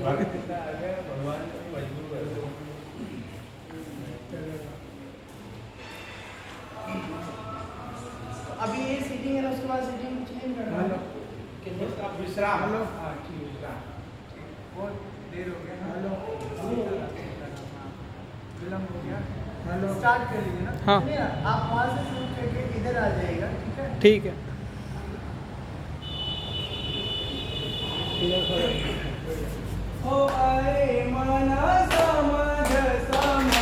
भगवान को मजबूर कर दो। अभी ये सीटिंग है ना, उसके बाद सीटिंग कुछ नहीं करना। हेलो कितना विश्राम। हेलो हाँ ठीक विश्राम। बहुत देर हो गया। हेलो विलम्ब हो गया। हेलो स्टार्ट कर लीजिए ना। हाँ। सुनिए ना, आप वहाँ से शुरू करके इधर आ जाइएगा, ठीक है? ठीक है। ओ अरे मन समझ समझ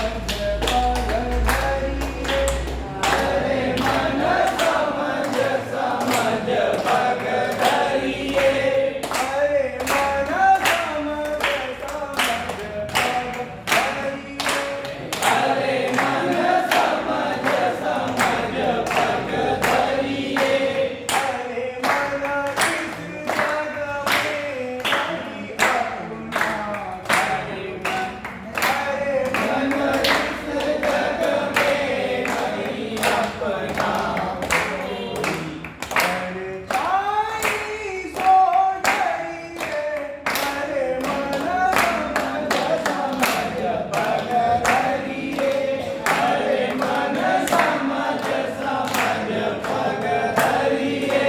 पग धरिए, अरे मन समझ समझ पग धरिए, अरे मन समझ समझ पग धरिए, अरे मन समझ समझ पग धरिए, अरे मन इस जग में नहीं अपना, अरे मन इस जग में नहीं अपना कोई, अरे जाई सो डरिए, अरे मन समझ पग धरिए, अरे मन समझ समझ पग धरिए,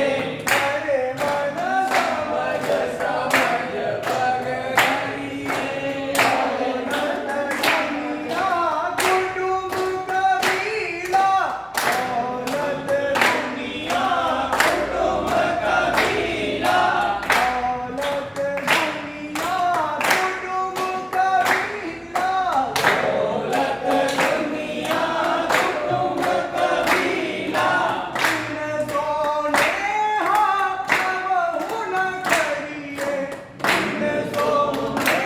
अरे मन समझ समझ पग धरिए, औरत दुनिया कुटुंब कबीला, औरत दुनिया कुटुंब कबीला, औरत दुनिया कुटुंब कबीला, औरत दुनिया कुटुंब कबीला, बिन सोने हाथ बहु न करिए, बिन सोने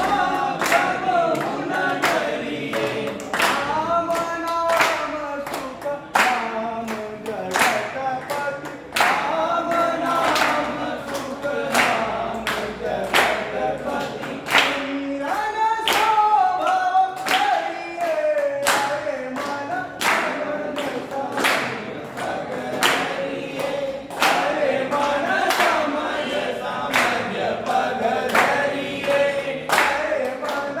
हाथ बहु न करिए, राम नाम सुख राम जगतपति, राम नाम सुख राम जगतपति, कीरन शोभा करिए, अरे मन समझ पग धरिए, अरे मन समझ समझ पग धरिए, अरे मन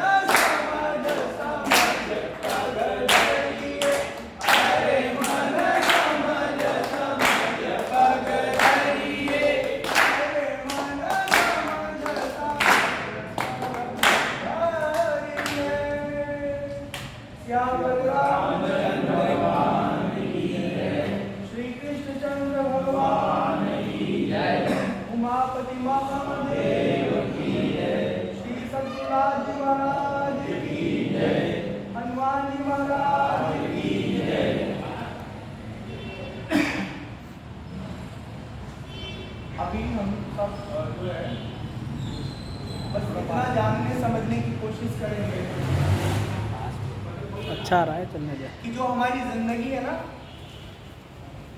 समझ समझ पग धरिए, अरे मन समझ समझ पग धरिए, अरे मन समझ भगवान श्री कृष्ण चंद्र भगवान की जय, उमापति महादेव की जय, श्री सत्यनाथ जी महाराज की जय, हनुमान जी महाराज की जय। अभी हम सब जो है बस इतना जानने समझने की कोशिश करेंगे अच्छा आ रहा है, चलने दे। कि जो हमारी जिंदगी है ना,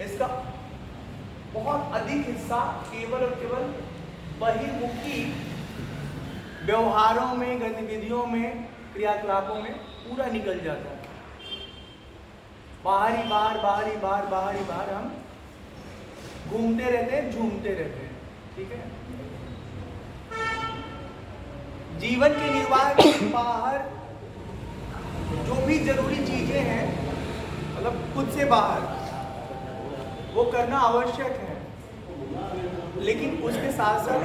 इसका बहुत अधिक हिस्सा केवल और केवल बहिर्मुखी व्यवहारों में, गतिविधियों में, क्रियाकलापों में पूरा निकल जाता है। बाहरी बाहर हम घूमते रहते हैं, झूमते रहते हैं, ठीक है? जीवन के निर्वाह के बाहर जो भी जरूरी चीजें हैं, मतलब खुद से बाहर, वो करना आवश्यक है, लेकिन उसके साथ साथ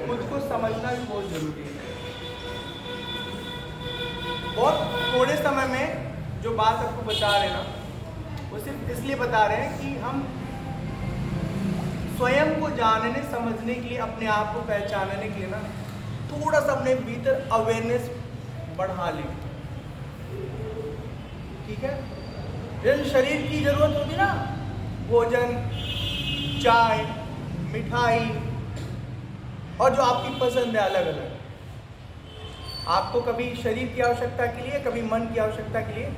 खुद को समझना भी बहुत जरूरी है। बहुत थोड़े समय में जो बात आपको बता रहे हैं ना, वो सिर्फ इसलिए बता रहे हैं कि हम स्वयं को जानने समझने के लिए, अपने आप को पहचानने के लिए ना, थोड़ा सा अपने भीतर अवेयरनेस बढ़ा लें, ठीक है? जैसे शरीर की जरूरत होती ना, भोजन, चाय, मिठाई, और जो आपकी पसंद है अलग अलग, आपको कभी शरीर की आवश्यकता के लिए, कभी मन की आवश्यकता के लिए,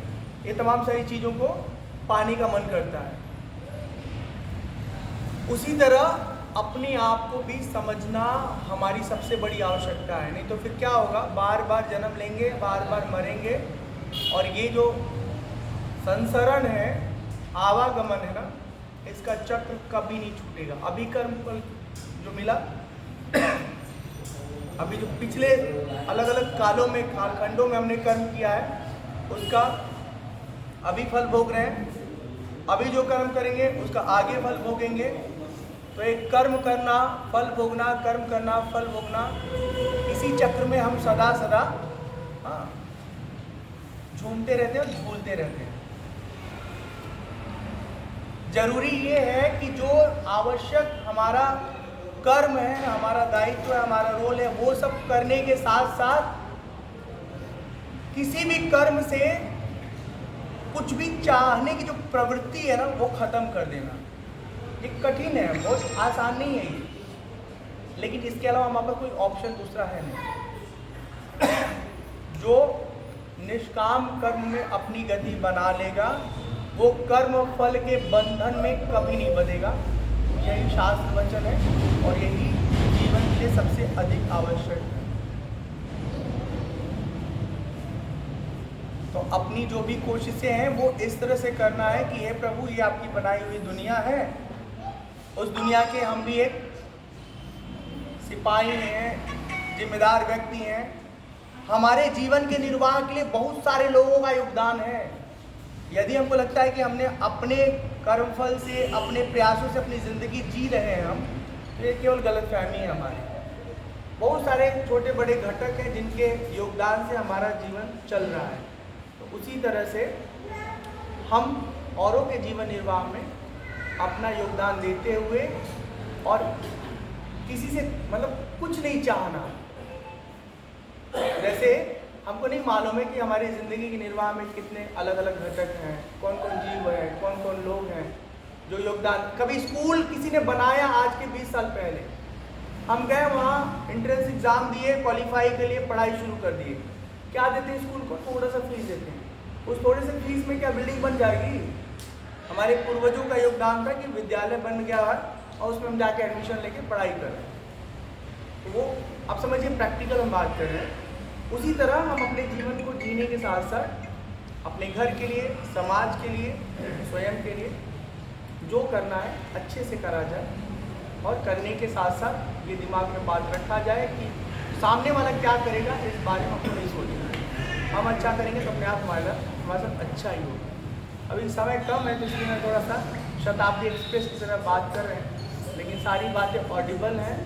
ये तमाम सारी चीजों को पाने का मन करता है। उसी तरह अपने आप को भी समझना हमारी सबसे बड़ी आवश्यकता है, नहीं तो फिर क्या होगा, बार बार जन्म लेंगे, बार बार मरेंगे, और ये जो संसरण है, आवागमन है ना, इसका चक्र कभी नहीं छूटेगा। अभी कर्म फल जो मिला अभी जो पिछले अलग अलग कालों में कालखंडों में हमने कर्म किया है उसका अभी फल भोग रहे हैं, अभी जो कर्म करेंगे उसका आगे फल भोगेंगे। तो एक कर्म करना फल भोगना, कर्म करना फल भोगना, इसी चक्र में हम सदा सदा झूमते रहते हैं और झूलते रहते हैं। जरूरी ये है कि जो आवश्यक हमारा कर्म है, हमारा दायित्व है, हमारा रोल है, वो सब करने के साथ साथ किसी भी कर्म से कुछ भी चाहने की जो प्रवृत्ति है ना वो खत्म कर देना। ये कठिन है, बहुत आसान नहीं है ये, लेकिन इसके अलावा हमारे पास कोई ऑप्शन दूसरा है नहीं। जो निष्काम कर्म में अपनी गति बना लेगा वो कर्म फल के बंधन में कभी नहीं बंधेगा। यही शास्त्र वचन है और यही जीवन के लिए सबसे अधिक आवश्यक है। तो अपनी जो भी कोशिशें हैं वो इस तरह से करना है कि हे प्रभु, ये आपकी बनाई हुई दुनिया है, उस दुनिया के हम भी एक सिपाही हैं, जिम्मेदार व्यक्ति हैं। हमारे जीवन के निर्वाह के लिए बहुत सारे लोगों का योगदान है। यदि हमको लगता है कि हमने अपने कर्मफल से, अपने प्रयासों से अपनी ज़िंदगी जी रहे हैं हम, तो ये केवल गलतफहमी है हमारी। बहुत सारे छोटे बड़े घटक हैं जिनके योगदान से हमारा जीवन चल रहा है। तो उसी तरह से हम औरों के जीवन निर्वाह में अपना योगदान देते हुए और किसी से कुछ नहीं चाहना। जैसे हमको नहीं मालूम है कि हमारी ज़िंदगी के निर्वाह में कितने अलग अलग घटक हैं, कौन कौन जीव हैं, कौन कौन लोग हैं जो योगदान। कभी स्कूल किसी ने बनाया आज के 20 साल पहले, हम गए वहाँ एंट्रेंस एग्ज़ाम दिए, क्वालिफाई के लिए पढ़ाई शुरू कर दिए। क्या देते हैं स्कूल को? थोड़ा सा फीस देते हैं। उस थोड़े से फीस में क्या बिल्डिंग बन जाएगी? हमारे पूर्वजों का योगदान था कि विद्यालय बन गया है और उसमें हम जाके एडमिशन लेके पढ़ाई कर रहे हैं। तो वो आप समझिए प्रैक्टिकल हम बात कर रहे हैं। उसी तरह हम अपने जीवन को जीने के साथ साथ अपने घर के लिए, समाज के लिए, स्वयं के लिए जो करना है अच्छे से करा जाए और करने के साथ साथ ये दिमाग में बात रखा जाए कि सामने वाला क्या करेगा इस बारे में हमको नहीं सोचना है। हम अच्छा करेंगे तो अपने आप हमारा साथ अच्छा ही होगा। अभी समय कम है तो इसलिए मैं थोड़ा सा शताब्दी एक्सप्रेस की तरह बात कर रहे हैं, लेकिन सारी बातें ऑडिबल हैं।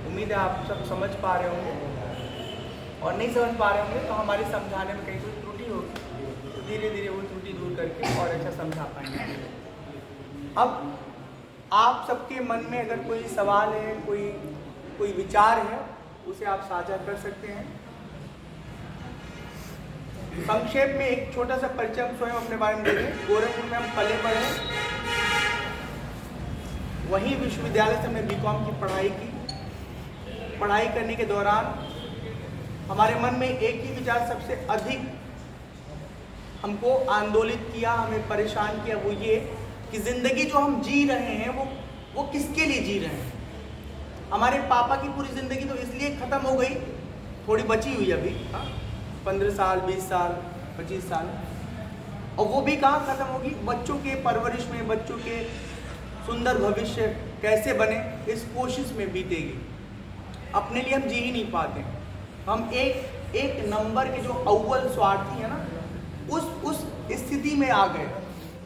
उम्मीद है आप सब समझ पा रहे होंगे, और नहीं समझ पा रहे होंगे तो हमारे समझाने में कहीं कोई त्रुटि होगी तो धीरे धीरे वो त्रुटि दूर करके और अच्छा समझा पाएंगे। अब आप सबके मन में अगर कोई सवाल है, कोई विचार है, उसे आप साझा कर सकते हैं। संक्षेप में एक छोटा सा परिचय हम स्वयं अपने बारे में दे दें। गोरखपुर में हम पले बढ़े, वहीं विश्वविद्यालय से हमने बीकॉम की पढ़ाई की। पढ़ाई करने के दौरान हमारे मन में एक ही विचार सबसे अधिक हमको आंदोलित किया, हमें परेशान किया, वो ये कि ज़िंदगी जो हम जी रहे हैं वो किसके लिए जी रहे हैं। हमारे पापा की पूरी ज़िंदगी तो इसलिए ख़त्म हो गई, थोड़ी बची हुई अभी 15 साल, 20 साल, 25 साल, और वो भी कहाँ ख़त्म होगी? बच्चों के परवरिश में, बच्चों के सुंदर भविष्य कैसे बने इस कोशिश में बीतेगी। अपने लिए हम जी ही नहीं पाते। हम एक नंबर के जो अव्वल स्वार्थी है ना, उस स्थिति में आ गए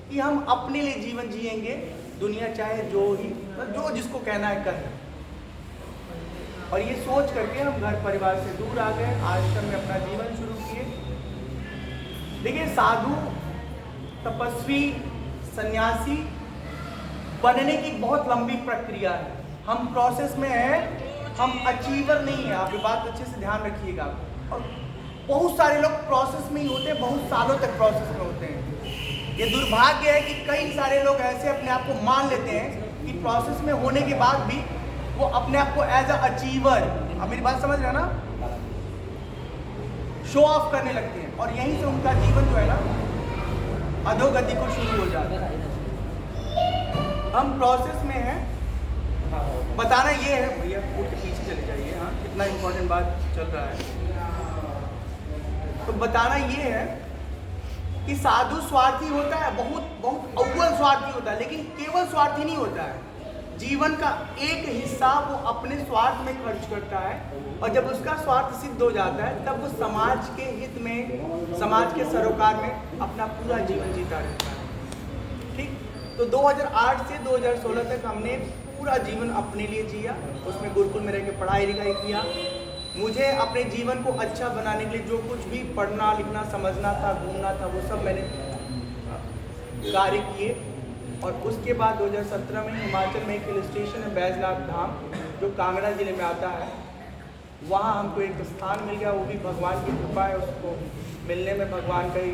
कि हम अपने लिए जीवन जिएंगे, दुनिया चाहे जो जिसको कहना है कहे। और ये सोच करके हम घर परिवार से दूर आ गए, आश्रम में अपना जीवन शुरू किए। देखिए, साधु, तपस्वी, सन्यासी बनने की बहुत लंबी प्रक्रिया है। हम प्रोसेस में हैं, हम अचीवर नहीं है। आप ये बात अच्छे से ध्यान रखिएगा। और बहुत सारे लोग प्रोसेस में ही होते हैं, बहुत सालों तक प्रोसेस में होते हैं। ये दुर्भाग्य है कि कई सारे लोग ऐसे अपने आप को मान लेते हैं कि प्रोसेस में होने के बाद भी वो अपने आप को एज अ अचीवर, आप मेरी बात समझ रहे हैं ना, शो ऑफ करने लगते हैं, और यहीं से उनका जीवन जो है ना अधोगति को शुरू हो जाता है। हम प्रोसेस में हैं। बताना ये है, भैया उठ के पीछे चले जाइए, हाँ, कितना इम्पोर्टेंट बात चल रहा है। तो बताना ये है कि साधु स्वार्थी होता है, बहुत अव्वल स्वार्थी होता है, लेकिन केवल स्वार्थी नहीं होता है। जीवन का एक हिस्सा वो अपने स्वार्थ में खर्च करता है, और जब उसका स्वार्थ सिद्ध हो जाता है तब वो समाज के हित में, समाज के सरोकार में अपना पूरा जीवन जीता रहता है। ठीक, तो 2008 से 2016 तक हमने पूरा जीवन अपने लिए जिया, उसमें गुरुकुल में रह के पढ़ाई लिखाई किया। मुझे अपने जीवन को अच्छा बनाने के लिए जो कुछ भी पढ़ना लिखना समझना था, घूमना था, वो सब मैंने कार्य किए। और उसके बाद 2017 में हिमाचल में एक हिल स्टेशन है बैजनाथ धाम, जो कांगड़ा जिले में आता है, वहाँ हमको एक स्थान मिल गया। वो भी भगवान की कृपा है, उसको मिलने में भगवान का ही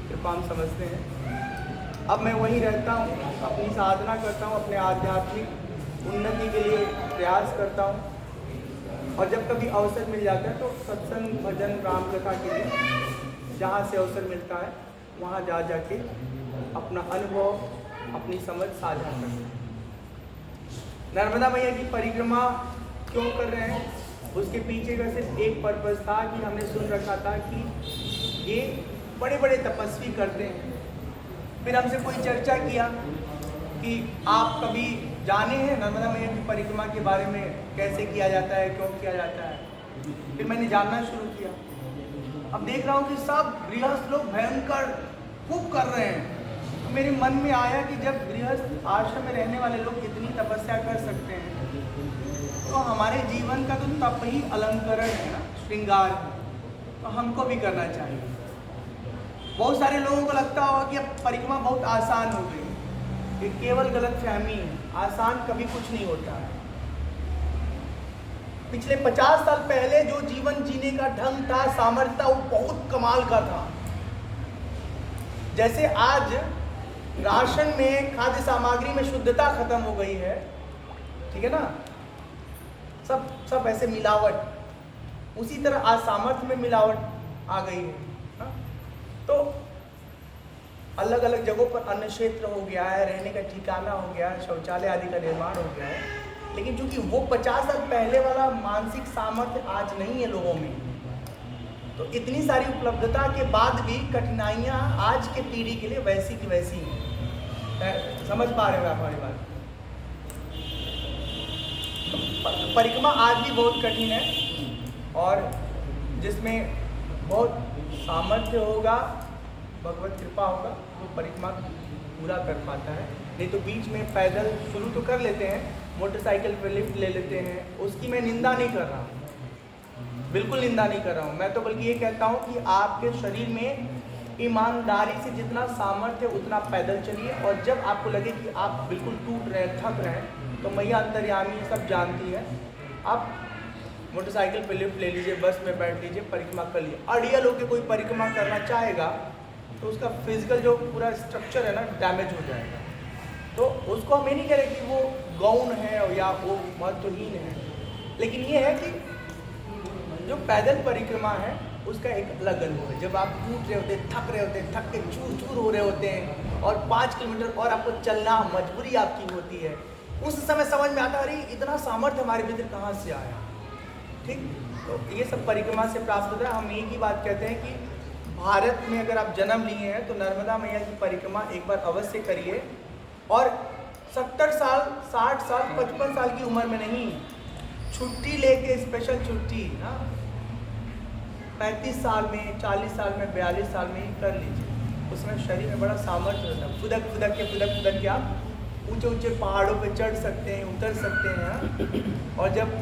कृपा हम समझते हैं। अब मैं वहीं रहता हूँ, अपनी साधना करता हूँ, अपने आध्यात्मिक उन्नति के लिए प्रयास करता हूँ, और जब कभी अवसर मिल जाता है तो सत्संग भजन राम कथा के लिए जहाँ से अवसर मिलता है वहाँ जाके अपना अनुभव, अपनी समझ साझा करते हैं। नर्मदा मैया की परिक्रमा क्यों कर रहे हैं, उसके पीछे का सिर्फ एक पर्पस था कि हमने सुन रखा था कि ये बड़े बड़े तपस्वी करते हैं। फिर हमसे कोई चर्चा किया कि आप कभी जाने हैं नर्मदा मैया की परिक्रमा के बारे में, कैसे किया जाता है, क्यों किया जाता है। फिर मैंने जानना शुरू किया। अब देख रहा हूँ कि सब गृहस्थ लोग भयंकर खूब कर रहे हैं। तो मेरे मन में आया कि जब गृहस्थ आश्रम में रहने वाले लोग इतनी तपस्या कर सकते हैं, तो हमारे जीवन का तो तप ही अलंकरण है ना, श्रृंगार है, तो हमको भी करना चाहिए। बहुत सारे लोगों को लगता होगा कि अब परिक्रमा बहुत आसान हो गई। ये केवल गलत फहमी है, आसान कभी कुछ नहीं होता है। पिछले 50 साल पहले जो जीवन जीने का ढंग था, सामर्थ्य था, वो बहुत कमाल का था। जैसे आज राशन में, खाद्य सामग्री में शुद्धता खत्म हो गई है, ठीक है ना, सब ऐसे मिलावट, उसी तरह आज सामर्थ्य में मिलावट आ गई है। हाँ? तो अलग अलग जगहों पर अन्न क्षेत्र हो गया है, रहने का ठिकाना हो गया है, शौचालय आदि का निर्माण हो गया है, लेकिन चूंकि वो 50 साल पहले वाला मानसिक सामर्थ्य आज नहीं है लोगों में, तो इतनी सारी उपलब्धता के बाद भी कठिनाइयाँ आज के पीढ़ी के लिए वैसी की वैसी हैं। समझ पा रहे हो आप हमारी बात? तो परिक्रमा आज भी बहुत कठिन है, और जिसमें बहुत सामर्थ्य होगा, भगवत कृपा होगा, वो परिक्रमा पूरा कर पाता है। नहीं तो बीच में पैदल शुरू तो कर लेते हैं, मोटरसाइकिल पर लिफ्ट ले लेते हैं, उसकी मैं निंदा नहीं कर रहा हूँ, बिल्कुल निंदा नहीं कर रहा हूँ। मैं तो बल्कि ये कहता हूँ कि आपके शरीर में ईमानदारी से जितना सामर्थ्य है उतना पैदल चलिए, और जब आपको लगे कि आप बिल्कुल टूट रहे हैं, थक रहे हैं, तो मैया अंतर्यामी सब जानती है, आप मोटरसाइकिल पे लिफ्ट ले लीजिए, बस में बैठ लीजिए, परिक्रमा कर लीजिए। अड़ियल होकर कोई परिक्रमा करना चाहेगा तो उसका फिजिकल जो पूरा स्ट्रक्चर है ना, डैमेज हो जाएगा। तो उसको हम ये नहीं कह रहे कि वो गौण है या वो महत्वहीन है, लेकिन ये है कि जो पैदल परिक्रमा है उसका एक अलग अनुभव है। जब आप टूट रहे होते हैं, थक रहे होते हैं, थक के चूर चूर हो रहे होते हैं, और 5 किलोमीटर और आपको चलना, मजबूरी आपकी होती है, उस समय समझ में आता है अरे इतना सामर्थ्य हमारे भीतर कहाँ से आया। ठीक, तो ये सब परिक्रमा से प्राप्त होता है। हम एक ही बात कहते हैं कि भारत में अगर आप जन्म लिए हैं तो नर्मदा मैया की परिक्रमा एक बार अवश्य करिए, और 70 साल, 60 साल, 55 साल की उम्र में नहीं, छुट्टी लेके, स्पेशल छुट्टी ना, 35 साल में, 40 साल में, 42 साल में ही कर लीजिए। उसमें शरीर में बड़ा सामर्थ्य होता है। फुदक के आप ऊंचे ऊंचे पहाड़ों पे चढ़ सकते हैं, उतर सकते हैं। और जब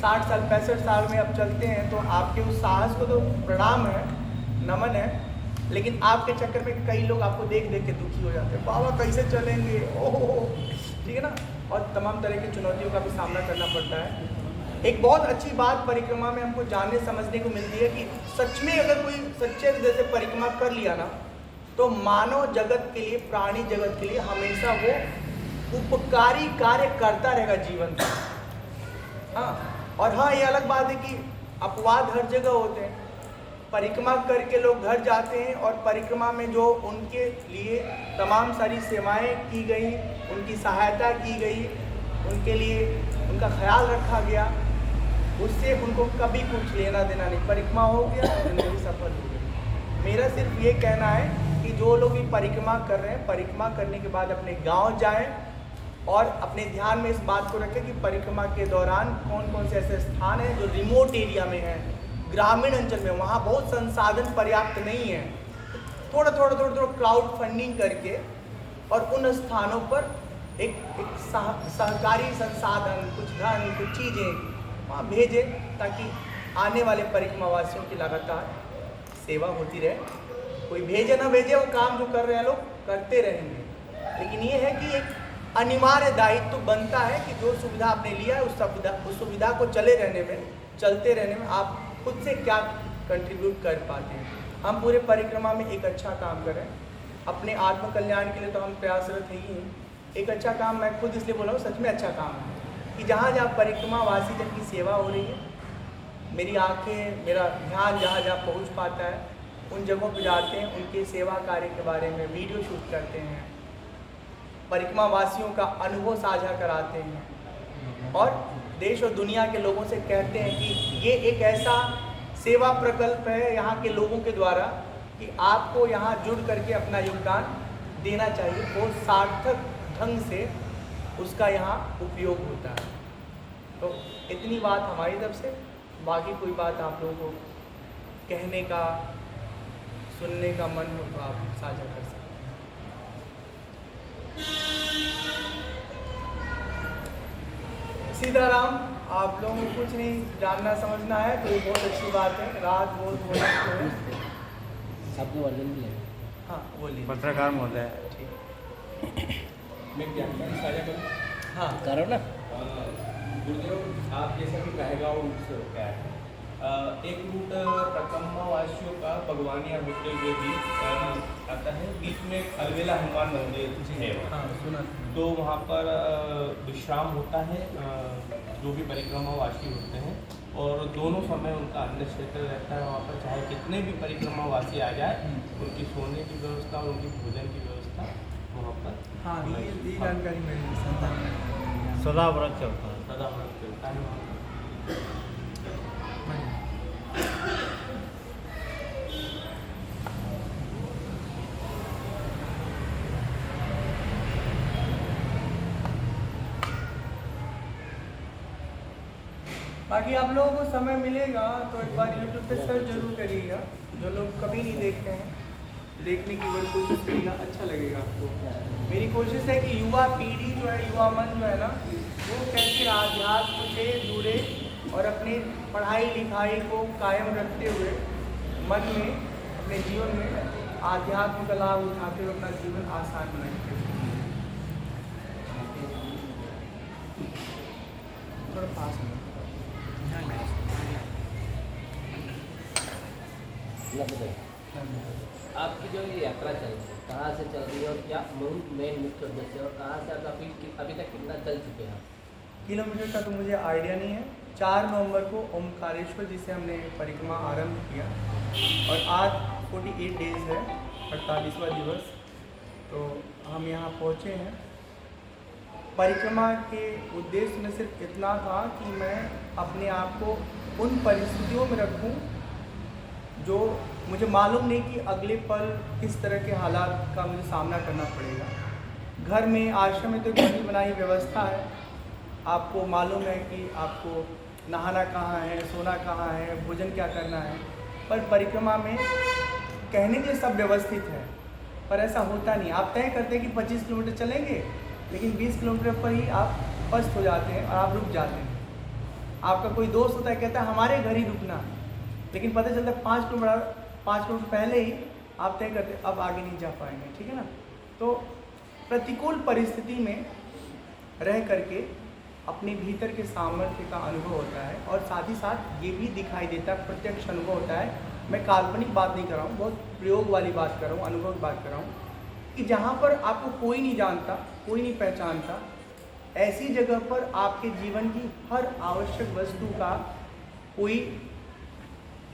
60 साल, 65 साल में आप चलते हैं तो आपके उस साहस को तो प्रणाम है, नमन है, लेकिन आपके चक्कर में कई लोग आपको देख देख के दुखी हो जाते हैं, बाबा कैसे चलेंगे, ओह, ठीक है ना, और तमाम तरह की चुनौतियों का भी सामना करना पड़ता है। एक बहुत अच्छी बात परिक्रमा में हमको जानने समझने को मिलती है कि सच में अगर कोई सच्चे हृदय से परिक्रमा कर लिया ना, तो मानव जगत के लिए, प्राणी जगत के लिए हमेशा वो उपकारी कार्य करता रहेगा जीवन में। हाँ, और हाँ, ये अलग बात है कि अपवाद हर जगह होते हैं। परिक्रमा करके लोग घर जाते हैं, और परिक्रमा में जो उनके लिए तमाम सारी सेवाएं की गई, उनकी सहायता की गई, उनके लिए उनका ख्याल रखा गया, उससे उनको कभी कुछ लेना देना नहीं। परिक्रमा हो गया, जिंदगी सफल हो गई। मेरा सिर्फ ये कहना है कि जो लोग भी परिक्रमा कर रहे हैं, परिक्रमा करने के बाद अपने गांव जाएं, और अपने ध्यान में इस बात को रखें कि परिक्रमा के दौरान कौन कौन से ऐसे स्थान हैं जो रिमोट एरिया में हैं, ग्रामीण अंचल में, वहाँ बहुत संसाधन पर्याप्त नहीं है। थोड़ा क्राउड फंडिंग करके और उन स्थानों पर एक सहकारी संसाधन, कुछ धन, कुछ चीज़ें वहाँ भेजें ताकि आने वाले परिक्रमा वासियों की लगातार सेवा होती रहे। कोई भेजे ना भेजे, वो काम जो कर रहे हैं लोग करते रहेंगे, लेकिन ये है कि एक अनिवार्य दायित्व तो बनता है कि जो सुविधा आपने लिया है उस सुविधा को चलते रहने में आप खुद से क्या कंट्रीब्यूट कर पाते हैं। हम पूरे परिक्रमा में एक अच्छा काम करें, अपने आत्म कल्याण के लिए तो हम प्रयासरत ही हैं। एक अच्छा काम मैं खुद इसलिए बोल रहा हूँ, सच में अच्छा काम है कि जहाँ जहाँ परिक्रमा वासी जन की सेवा हो रही है, मेरी आंखें, मेरा ध्यान जहाँ जहाँ पहुँच पाता है उन जगहों पर जाते हैं, उनके सेवा कार्य के बारे में वीडियो शूट करते हैं, परिक्रमा वासियों का अनुभव साझा कराते हैं और देश और दुनिया के लोगों से कहते हैं कि ये एक ऐसा सेवा प्रकल्प है यहाँ के लोगों के द्वारा कि आपको यहाँ जुड़ करके अपना योगदान देना चाहिए, बहुत सार्थक ढंग से उसका यहाँ उपयोग होता है। तो इतनी बात हमारी तरफ से, बाकी कोई बात आप लोगों को कहने का, सुनने का मन हो तो आप साझा कर सकते हैं। सीताराम, आप लोगों को कुछ नहीं जानना समझना है तो ये बहुत अच्छी बात है। रात बहुत होना है, शब्द वर्जन भी है। हाँ बोलिए। पत्रकार महोदय, ठीक, मैं जानकारी साझा करूँ? हाँ करो ना। गुरुदेव, आप जैसा कि पहलगांव रूट से होकर आए हैं, एक रूट परिक्रमा वासियों का भगवानिया होते हुए भी आता है, बीच में एक अलवेला हनुमान मंदिर है वहाँ। हाँ सुना। तो वहाँ पर विश्राम होता है जो भी परिक्रमा वासी होते हैं, और दोनों समय उनका अन्न क्षेत्र रहता है वहाँ पर, चाहे कितने भी परिक्रमा वासी आ जाए, उनकी सोने की व्यवस्था और उनकी भोजन की व्यवस्था वहाँ पर। हाँ ये जानकारी मेरी संतान में सदा व्रत चलता है। सदा व्रत चलता है वहाँ पर। बाकी आप लोगों को समय मिलेगा तो एक बार YouTube पे सर्च जरूर करिएगा, जो लोग कभी नहीं देखते हैं, देखने की बड़ी कोशिश करिएगा, अच्छा लगेगा आपको। मेरी कोशिश है कि युवा पीढ़ी जो है, युवा मन जो है ना, वो कैसे आध्यात्म से जुड़े और अपनी पढ़ाई लिखाई को कायम रखते हुए मन में, अपने जीवन में आध्यात्म का लाभ उठाते हुए अपना जीवन आसान बनाएंगे। थोड़ा पास में आपकी जो ये यात्रा चल रही है, कहाँ से चल रही है और क्या मेन मुख्य उद्देश्य है, और कहाँ से आप अभी तक कितना चल चुके हैं? किलोमीटर का तो मुझे आइडिया नहीं है। 4 नवंबर को ओमकारेश्वर जी से हमने परिक्रमा आरंभ किया और आज 48 डेज है, 48वां दिवस। तो हम यहाँ पहुँचे हैं। परिक्रमा के उद्देश्य में सिर्फ इतना था कि मैं अपने आप को उन परिस्थितियों में रखूं जो मुझे मालूम नहीं कि अगले पल किस तरह के हालात का मुझे सामना करना पड़ेगा। घर में, आश्रम में तो बनी बनाई व्यवस्था है, आपको मालूम है कि आपको नहाना कहाँ है, सोना कहाँ है, भोजन क्या करना है, पर परिक्रमा में कहने के लिए सब व्यवस्थित है, पर ऐसा होता नहीं। आप तय करते हैं कि 25 किलोमीटर चलेंगे, लेकिन 20 किलोमीटर पर ही आप पस्त हो जाते हैं और आप रुक जाते हैं। आपका कोई दोस्त होता है, कहता है हमारे घर ही रुकना, लेकिन पता चलता है 5 किलोमीटर पहले ही आप तय करते अब आगे नहीं जा पाएंगे, ठीक है ना। तो प्रतिकूल परिस्थिति में रह करके अपने भीतर के सामर्थ्य का अनुभव होता है, और साथ ही साथ ये भी दिखाई देता है, प्रत्यक्ष अनुभव होता है। मैं काल्पनिक बात नहीं कर रहा हूँ, बहुत प्रयोग वाली बात कर रहा हूँ, अनुभव की बात कर रहा हूँ कि जहाँ पर आपको कोई नहीं जानता, कोई नहीं पहचानता, ऐसी जगह पर आपके जीवन की हर आवश्यक वस्तु का कोई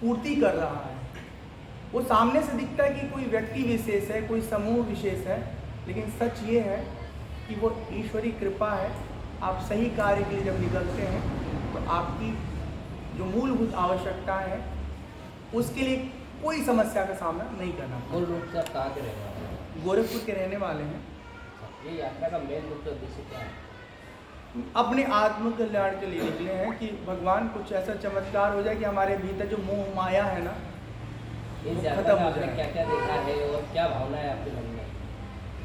पूर्ति कर रहा है। वो सामने से दिखता है कि कोई व्यक्ति विशेष है, कोई समूह विशेष है, लेकिन सच ये है कि वो ईश्वरी कृपा है। आप सही कार्य के लिए जब निकलते हैं तो आपकी जो मूलभूत आवश्यकता है उसके लिए कोई समस्या का सामना नहीं करना। मूल रूप से आप कहाँ के रहने वाले हैं? गोरखपुर के रहने वाले हैं। ये यात्रा का मेन मुख्य उद्देश्य क्या है? अपने आत्म कल्याण के लिए निकले हैं कि भगवान कुछ ऐसा चमत्कार हो जाए कि हमारे भीतर जो मोह माया है ना, इस वो यात्रा खत्म में हो आपने जाए। क्या क्या देखा है और क्या भावना है आपके मन में?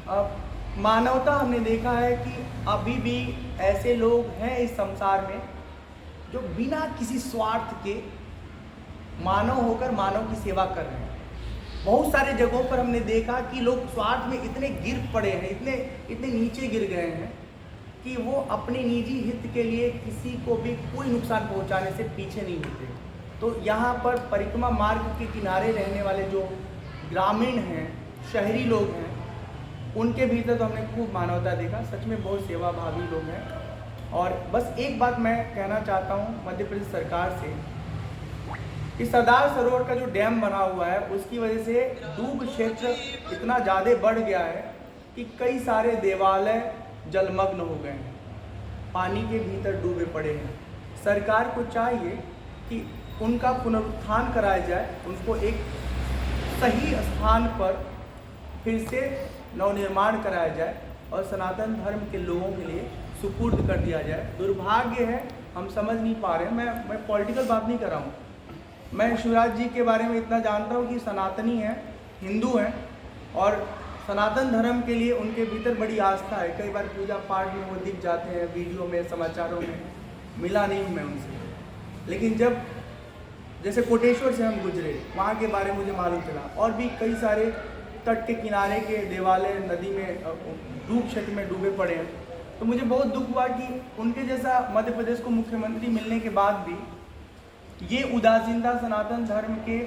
अब मानवता हमने देखा है कि अभी भी ऐसे लोग हैं इस संसार में जो बिना किसी स्वार्थ के मानव होकर मानव की सेवा कर रहे हैं। बहुत सारे जगहों पर हमने देखा कि लोग स्वार्थ में इतने गिर पड़े हैं, इतने नीचे गिर गए हैं कि वो अपने निजी हित के लिए किसी को भी कोई नुकसान पहुंचाने से पीछे नहीं होते। तो यहाँ पर परिक्रमा मार्ग के किनारे रहने वाले जो ग्रामीण हैं, शहरी लोग हैं, उनके भीतर तो हमने खूब मानवता देखा। सच में बहुत सेवाभावी लोग हैं। और बस एक बात मैं कहना चाहता हूँ मध्य प्रदेश सरकार से कि सरदार सरोवर का जो डैम बना हुआ है उसकी वजह से डूब क्षेत्र इतना ज़्यादा बढ़ गया है कि कई सारे देवालय जलमग्न हो गए हैं, पानी के भीतर डूबे पड़े हैं। सरकार को चाहिए कि उनका पुनरुत्थान कराया जाए, उनको एक सही स्थान पर फिर से नवनिर्माण कराया जाए और सनातन धर्म के लोगों के लिए सुपुर्द कर दिया जाए। दुर्भाग्य है हम समझ नहीं पा रहे हैं। मैं पॉलिटिकल बात नहीं कर रहा हूँ। मैं शिवराज जी के बारे में इतना जानता हूँ कि सनातनी हैं, हिंदू हैं और सनातन धर्म के लिए उनके भीतर बड़ी आस्था है। कई बार पूजा पाठ में वो दिख जाते हैं, वीडियो में, समाचारों में। मिला नहीं हूँ मैं उनसे, लेकिन जब जैसे कोटेश्वर से हम गुजरे वहाँ के बारे में मुझे मालूम चला। और भी कई सारे तट के किनारे के देवालय नदी में डूब क्षेत्र में डूबे पड़े हैं। तो मुझे बहुत दुख हुआ कि उनके जैसा मध्य प्रदेश को मुख्यमंत्री मिलने के बाद भी ये उदासीनता सनातन धर्म के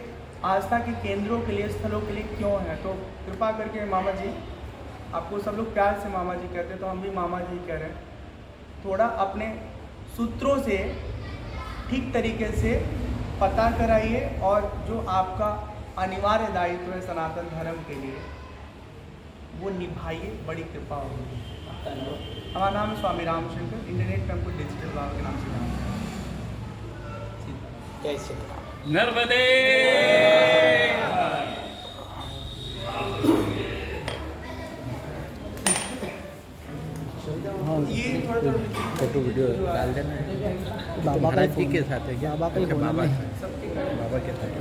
आस्था के केंद्रों के लिए, स्थलों के लिए क्यों है। तो कृपा करके मामा जी, आपको सब लोग प्यार से मामा जी कहते हैं तो हम भी मामा जी कह रहे हैं, थोड़ा अपने सूत्रों से ठीक तरीके से पता कराइए और जो आपका अनिवार्य दायित्व है सनातन धर्म के लिए वो निभाइए, बड़ी कृपा होगी। हमारा नाम है स्वामी रामशंकर, इंटरनेट टेम्पल डिजिटल बाबा के नाम से नाम है। जय श्री राम। नर्मदे। ये थोड़ा फोटो वीडियो डाल देना। महाराज जी के साथ है क्या? बाबा के साथ।